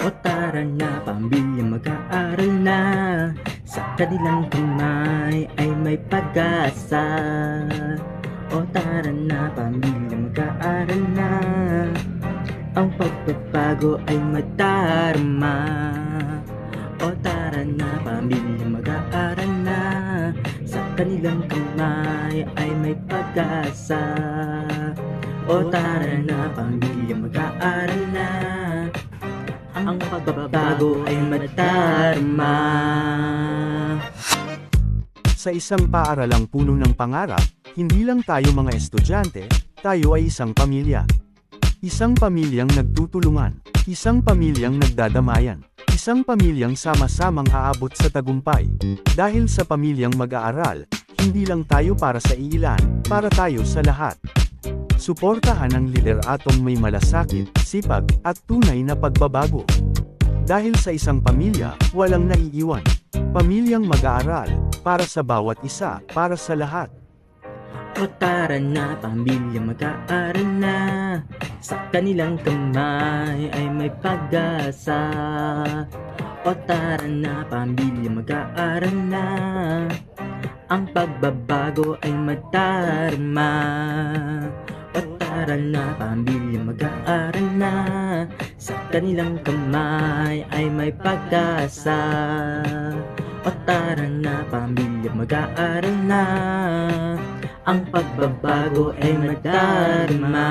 O tara na, pamilya mag-aaral na, sa kanilang kamay ay may pag-asa. O tara na, pamilya mag-aaral na, ang pagbabago ay madarama. O tara na, pamilya mag-aaral na, sa kanilang kamay ay may pag-asa. O tara na, pamilya mag-aaral na, ang pagbabago ay madarama. Sa isang paaralang puno ng pangarap, hindi lang tayo mga estudyante, tayo ay isang pamilya. Isang pamilyang nagtutulungan, isang pamilyang nagdadamayan, isang pamilyang sama-samang aabot sa tagumpay. Dahil sa pamilyang mag-aaral, hindi lang tayo para sa iilan, para tayo sa lahat. Suportahan ang lideratong may malasakit, sipag, at tunay na pagbabago. Dahil sa isang pamilya, walang naiiwan. Pamilyang mag-aaral, para sa bawat isa, para sa lahat. O tara na, pamilya mag-aaral na, sa kanilang kamay ay may pag-asa. O tara na, pamilya mag-aaral na, ang pagbabago ay madarama. O tara na, pamilya mag-aaral na, sa kanilang kamay ay may pag-asa. O tara na, pamilya mag-aaral na, ang pagbabago ay madarama.